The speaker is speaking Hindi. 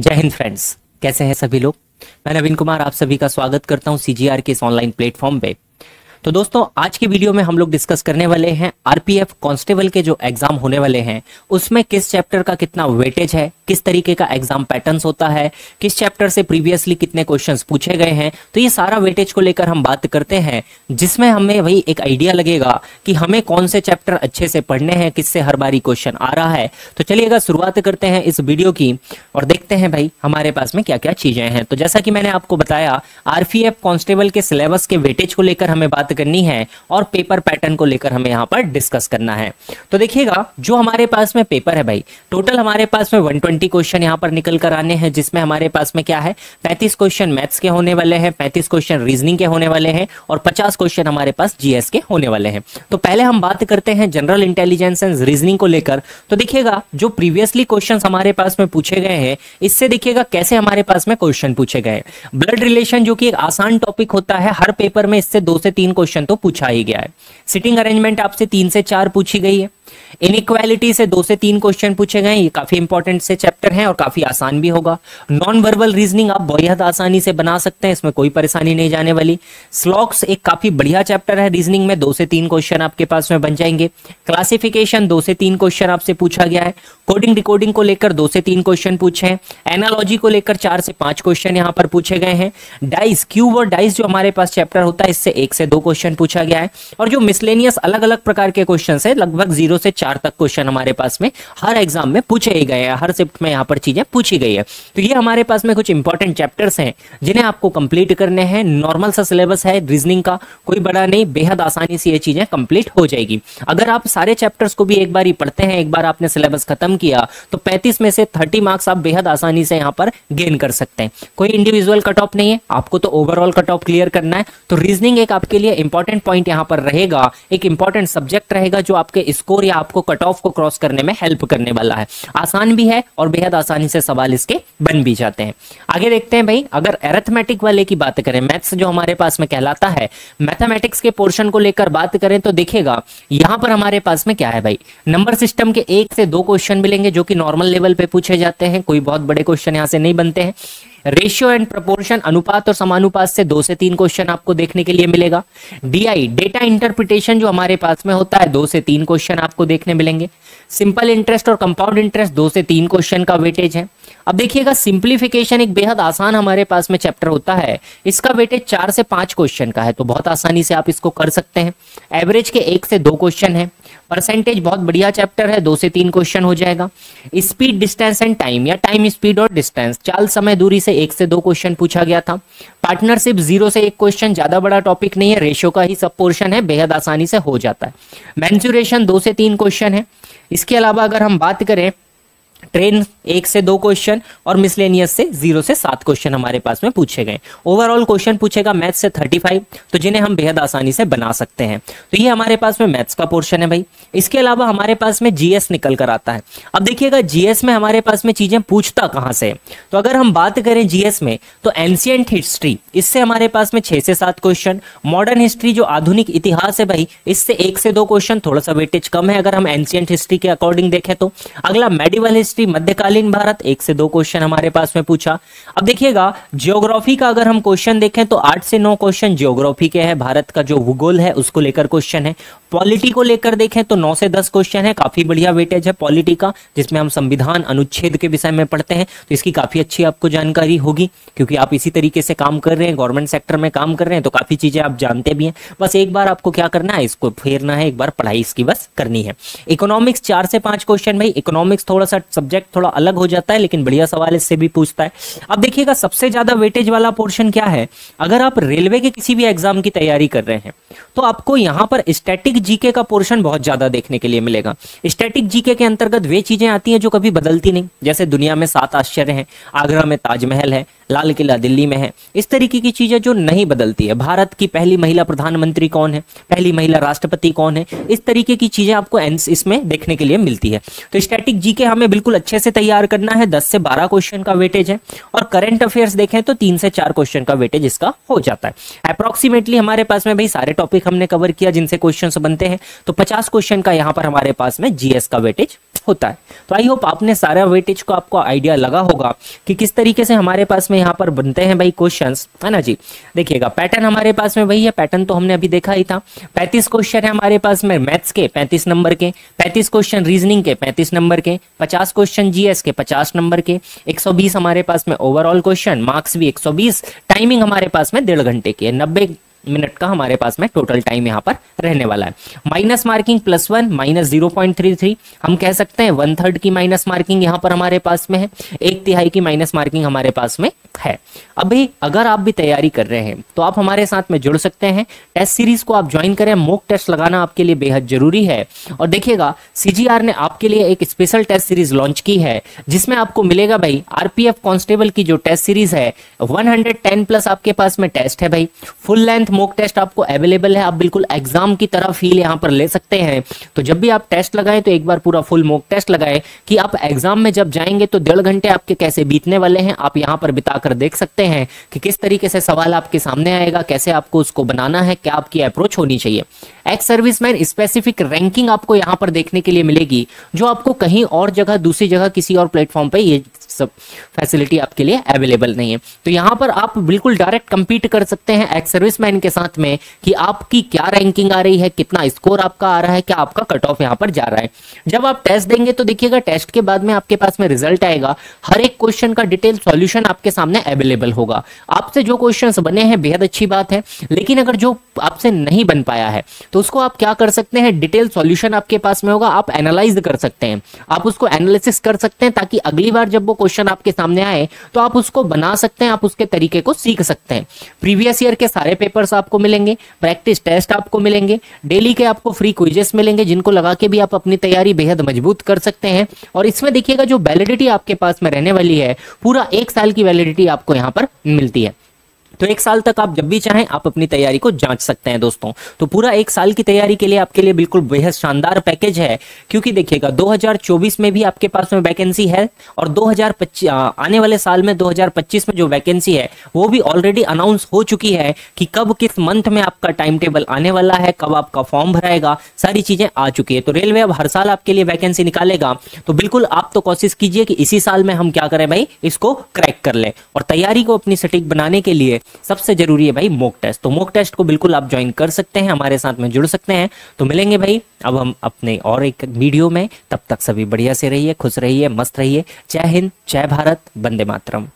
जय हिंद फ्रेंड्स, कैसे हैं सभी लोग। मैं नवीन कुमार आप सभी का स्वागत करता हूं सीजीआर के इस ऑनलाइन प्लेटफॉर्म पे। तो दोस्तों, आज के वीडियो में हम लोग डिस्कस करने वाले हैं आरपीएफ कांस्टेबल के जो एग्जाम होने वाले हैं उसमें किस चैप्टर का कितना वेटेज है, किस तरीके का एग्जाम पैटर्न्स होता है, किस चैप्टर से प्रीवियसली कितने क्वेश्चंस पूछे गए हैं। तो ये सारा वेटेज को लेकर हम बात करते हैं, जिसमें हमें वही एक आइडिया लगेगा कि हमें कौन से चैप्टर अच्छे से पढ़ने हैं, किससे हर बारी क्वेश्चन आ रहा है। तो चलिएगा शुरुआत करते हैं इस वीडियो की और देखते हैं भाई हमारे पास में क्या क्या चीजें हैं। तो जैसा कि मैंने आपको बताया, आरपीएफ कांस्टेबल के सिलेबस के वेटेज को लेकर हमें बात करनी है और पेपर पैटर्न को लेकर हमें यहां पर डिस्कस करना है। तो देखिएगा, जो हमारे पास में पेपर है भाई, टोटल हमारे पास में 120 क्वेश्चन यहां पर निकल कर आने हैं, जिसमें हमारे पास में क्या है 35 क्वेश्चन मैथ्स के होने वाले हैं, 35 क्वेश्चन रीजनिंग के होने वाले हैं और 50 क्वेश्चन हमारे पास जीएस के होने वाले हैं। तो पहले हम बात करते हैं जनरल इंटेलिजेंस एंड रीजनिंग को लेकर। तो देखिएगा, जो प्रीवियसली क्वेश्चन हमारे पास में पूछे गए हैं, इससे देखिएगा कैसे हमारे पास में क्वेश्चन पूछे गए। ब्लड रिलेशन जो कि एक आसान टॉपिक होता है, हर पेपर में इससे 2 से 3 क्वेश्चन तो पूछा ही गया है। सिटिंग अरेंजमेंट आपसे 3 से 4 पूछी गई है। इनइक्वालिटी से 2 से 3 क्वेश्चन पूछे गए। ये काफी इंपॉर्टेंट से चैप्टर हैं और काफी आसान भी होगा। नॉन वर्बल रीजनिंग आप बेहद आसानी से बना सकते हैं, इसमें कोई परेशानी नहीं जाने वाली। स्लॉक्स एक काफी बढ़िया चैप्टर है रीजनिंग में, 2 से 3 क्वेश्चन आपके पास में बन जाएंगे। क्लासिफिकेशन 2 से 3 क्वेश्चन आपसे पूछा गया है। कोडिंग डिकोडिंग को लेकर 2 से 3 क्वेश्चन पूछे हैं। एनालॉजी को लेकर 4 से 5 क्वेश्चन यहां पर पूछे गए हैं। डाइस, क्यूब और डाइस जो हमारे पास चैप्टर होता है, इससे 1 से 2 क्वेश्चन पूछा गया है। और जो मिसलेनियस अलग अलग प्रकार के क्वेश्चन है, लगभग 0 से 4 तक क्वेश्चन हमारे पास में हर एग्जाम में पूछे ही गए हैं, हर शिफ्ट में यहाँ पर चीजें पूछी गई है। तो ये हमारे पास में कुछ इंपॉर्टेंट चैप्टर्स हैं जिन्हें आपको कंप्लीट करने हैं। नॉर्मल सा सिलेबस है रीजनिंग का, कोई बड़ा नहीं, बेहद आसानी से ये चीजें कंप्लीट हो जाएगी। अगर आप सारे चैप्टर्स को भी एक बार ही पढ़ते हैं, एक बार आपने सिलेबस खत्म किया, तो 35 में से 30 मार्क्स आप बेहद आसानी से यहाँ पर गेन कर सकते हैं। कोई इंडिविजुअल कट ऑफ नहीं है, आपको तो ओवरऑल कट ऑफ क्लियर करना है। तो रीजनिंग एक आपके लिए इंपॉर्टेंट पॉइंट यहाँ पर रहेगा, एक इंपॉर्टेंट सब्जेक्ट रहेगा जो आपके स्कोर या आपको कट ऑफ को क्रॉस करने में हेल्प करने वाला है। आसान भी है और बेहद आसानी से सवाल इसके बन भी जाते हैं। आगे देखते हैं भाई, अगर अरिथमेटिक वाले की बात करें, मैथ्स जो हमारे पास में कहलाता है, मैथमेटिक्स के पोर्शन को लेकर बात करें तो देखिएगा यहां पर हमारे पास में क्या है भाई, नंबर सिस्टम के 1 से 2 क्वेश्चन मिलेंगे जो कि नॉर्मल लेवल पे पूछे जाते हैं, कोई बहुत बड़े क्वेश्चन यहां से नहीं बनते हैं। रेशियो एंड प्रोपोर्शन, अनुपात और समानुपात से 2 से 3 क्वेश्चन आपको देखने के लिए मिलेगा। डीआई, डेटा इंटरप्रिटेशन जो हमारे पास में होता है, 2 से 3 क्वेश्चन आपको देखने मिलेंगे। सिंपल इंटरेस्ट और कंपाउंड इंटरेस्ट 2 से 3 क्वेश्चन का वेटेज है। अब देखिएगा, सिंप्लीफिकेशन एक बेहद आसान हमारे पास में चैप्टर होता है, इसका वेटेज 4 से 5 क्वेश्चन का है, तो बहुत आसानी से आप इसको कर सकते हैं। एवरेज के 1 से 2 क्वेश्चन है। परसेंटेज बहुत बढ़िया चैप्टर है, 2 से 3 क्वेश्चन हो जाएगा। स्पीड, डिस्टेंस एंड टाइम या टाइम, स्पीड और डिस्टेंस, चाल, समय, दूरी से 1 से 2 क्वेश्चन पूछा गया था। पार्टनरशिप 0 से 1 क्वेश्चन, ज्यादा बड़ा टॉपिक नहीं है, रेशियो का ही सब पोर्शन है, बेहद आसानी से हो जाता है। मेंसुरेशन 2 से 3 क्वेश्चन है। इसके अलावा अगर हम बात करें, ट्रेन 1 से 2 क्वेश्चन और मिसलेनियस से 0 से 7 क्वेश्चन हमारे पास में पूछे गए। ओवरऑल क्वेश्चन पूछेगा मैथ्स से 35, तो जिन्हें हम बेहद आसानी से बना सकते हैं। तो ये हमारे पास में मैथ्स का पोर्शन है भाई। इसके अलावा हमारे पास में जीएस निकल कर आता है। अब देखिएगा, जीएस में हमारे पास में चीजें पूछता कहां से, तो अगर हम बात करें जीएस में, तो एंशिएंट हिस्ट्री, इससे हमारे पास में 6 से 7 क्वेश्चन। मॉडर्न हिस्ट्री जो आधुनिक इतिहास है भाई, इससे 1 से 2 क्वेश्चन, थोड़ा सा वेटेज कम है अगर हम एंशिएंट हिस्ट्री के अकॉर्डिंग देखें तो। अगला मेडिवल हिस्ट्री, मध्यकालीन भारत, 1 से 2 क्वेश्चन हमारे पास में पूछा। अब देखिएगा, ज्योग्राफी का अगर हम क्वेश्चन देखें तो 8 से 9 क्वेश्चन ज्योग्राफी के हैं, भारत का जो भूगोल है उसको लेकर क्वेश्चन है। पॉलिटी को लेकर देखें तो 9 से 10 क्वेश्चन है, काफी बढ़िया वेटेज है पॉलिटी का, जिसमें हम संविधान अनुच्छेद के विषय में पढ़ते हैं, तो इसकी काफी अच्छी आपको जानकारी होगी, क्योंकि आप इसी तरीके से काम कर रहे हैं, गवर्नमेंट सेक्टर में काम कर रहे हैं, तो काफी चीजें आप जानते भी हैं। बस एक बार आपको क्या करना है, इसको फेरना है, एक बार पढ़ाई इसकी बस करनी है। इकोनॉमिक्स 4 से 5 क्वेश्चन भाई। इकोनॉमिक्स थोड़ा सा सब्जेक्ट थोड़ा अलग हो जाता है, लेकिन बढ़िया सवाल इससे भी पूछता है। अब देखिएगा, सबसे ज्यादा वेटेज वाला पोर्शन क्या है, अगर आप रेलवे के किसी भी एग्जाम की तैयारी कर रहे हैं तो आपको यहां पर स्टैटिक जीके का पोर्शन बहुत ज्यादा देखने के लिए मिलेगा। स्टैटिक जीके के अंतर्गत वे चीजें आती हैं जो कभी बदलती नहीं, जैसे दुनिया में 7 आश्चर्य हैं, आगरा में ताजमहल है, लाल किला दिल्ली में है, इस तरीके की चीजें जो नहीं बदलती है। भारत की पहली महिला प्रधानमंत्री कौन है, पहली महिला राष्ट्रपति कौन है, इस तरीके की चीजें आपको इसमें देखने के लिए मिलती है। तो स्टैटिक जीके हमें बिल्कुल अच्छे से तैयार करना है। 10 से 12 क्वेश्चन का वेटेज है। और करंट अफेयर्स देखें तो 3 से 4 क्वेश्चन का वेटेज इसका हो जाता है। अप्रोक्सीमेटली हमारे पास में भाई सारे टॉपिक हमने कवर किया जिनसे क्वेश्चंस बनते हैं, तो 50 क्वेश्चन का यहाँ पर हमारे पास में जीएस का वेटेज होता है। तो आई होप आपने सारा वेटेज को आपको आइडिया लगा होगा कि किस तरीके से हमारे पास में यहाँ पर बनते हैं भाई क्वेश्चंस, है ना जी। देखिएगा पैटर्न हमारे पास में वही है, पैटर्न तो हमने अभी देखा ही था। 35 क्वेश्चन है हमारे पास में मैथ्स के 35 नंबर के, 35 क्वेश्चन रीजनिंग के 35 नंबर के, 50 क्वेश्चन जीएस के 50 नंबर के, 120 हमारे पास में ओवरऑल क्वेश्चन, मार्क्स भी 120, टाइमिंग हमारे पास में 1.5 घंटे की है, 90 मिनट का हमारे पास में टोटल टाइम यहाँ पर रहने वाला है। माइनस मार्किंग +1 -0.33, हम कह सकते हैं 1/3 की माइनस मार्किंग यहाँ पर हमारे पास में है, 1/3 की माइनस मार्किंग हमारे पास में है। अभी अगर आप भी तैयारी कर रहे हैं तो आप हमारे साथ में जुड़ सकते हैं, टेस्ट सीरीज को आप ज्वाइन करें, मॉक टेस्ट लगाना आपके लिए बेहद जरूरी है। और देखिएगा सीजीआर ने आपके लिए एक स्पेशल टेस्ट सीरीज लॉन्च की है जिसमें आपको मिलेगा भाई आरपीएफ कांस्टेबल की जो टेस्ट सीरीज है 110+ आपके पास में टेस्ट है भाई, फुल लेंथ मॉक टेस्ट आपको अवेलेबल है, आप बिल्कुल एग्जाम की तरह फील यहां पर ले सकते हैं। तो जब भी आप टेस्ट लगाएं तो एक बार पूरा फुल मॉक टेस्ट लगाएं कि आप एग्जाम में जब जाएंगे तो 1.5 घंटे आपके कैसे बीतने वाले हैं, आप यहां पर बिताकर देख सकते हैं कि किस तरीके से सवाल आपके सामने आएगा, कैसे आपको उसको बनाना है, क्या आपकी अप्रोच होनी चाहिए। एक्स सर्विसमैन स्पेसिफिक रैंकिंग आपको यहां पर देखने के लिए मिलेगी जो आपको कहीं और जगह, दूसरी जगह, किसी और प्लेटफॉर्म पे ये सब फैसिलिटी आपके लिए अवेलेबल नहीं है। तो यहां पर आप बिल्कुल डायरेक्ट कंपीट कर सकते हैं एक्स सर्विसमैन के साथ में कि आपकी क्या रैंकिंग आ रही है, कितना स्कोर आपका आ रहा है, क्या आपका कट ऑफ यहां पर जा रहा है। जब आप टेस्ट देंगे तो देखिएगा टेस्ट के बाद में आपके पास में रिजल्ट आएगा, हर एक क्वेश्चन का डिटेल सॉल्यूशन आपके सामने अवेलेबल होगा। आपसे जो क्वेश्चंस बने हैं बेहद अच्छी बात है, लेकिन अगर जो आपसे नहीं बन पाया है तो उसको आप क्या कर सकते हैं, डिटेल सॉल्यूशन आपके पास में होगा, आप एनालाइज कर सकते हैं, आप उसको एनालिसिस कर सकते हैं ताकि अगली बार जब वो क्वेश्चन आपके सामने आए तो आप उसको बना सकते हैं, आप उसके तरीके को सीख सकते हैं। प्रीवियस ईयर के सारे पेपर्स आपको मिलेंगे, प्रैक्टिस टेस्ट आपको मिलेंगे, डेली के आपको फ्री क्विजेस मिलेंगे जिनको लगा के भी आप अपनी तैयारी बेहद मजबूत कर सकते हैं। और इसमें देखिएगा जो वैलिडिटी आपके पास में रहने वाली है पूरा 1 साल की वैलिडिटी आपको यहाँ पर मिलती है। तो 1 साल तक आप जब भी चाहें आप अपनी तैयारी को जांच सकते हैं दोस्तों। तो पूरा 1 साल की तैयारी के लिए आपके लिए बिल्कुल बेहद शानदार पैकेज है, क्योंकि देखिएगा 2024 में भी आपके पास में वैकेंसी है और 2025 आने वाले साल में 2025 में जो वैकेंसी है वो भी ऑलरेडी अनाउंस हो चुकी है कि कब किस मंथ में आपका टाइम टेबल आने वाला है, कब आपका फॉर्म भराएगा, सारी चीजें आ चुकी है। तो रेलवे अब हर साल आपके लिए वैकेंसी निकालेगा, तो बिल्कुल आप तो कोशिश कीजिए कि इसी साल में हम क्या करें भाई, इसको क्रैक कर ले। और तैयारी को अपनी सटीक बनाने के लिए सबसे जरूरी है भाई मॉक टेस्ट। तो मॉक टेस्ट को बिल्कुल आप ज्वाइन कर सकते हैं, हमारे साथ में जुड़ सकते हैं। तो मिलेंगे भाई अब हम अपने और एक वीडियो में, तब तक सभी बढ़िया से रहिए, खुश रहिए, मस्त रहिए। जय हिंद, जय भारत, वंदे मातरम।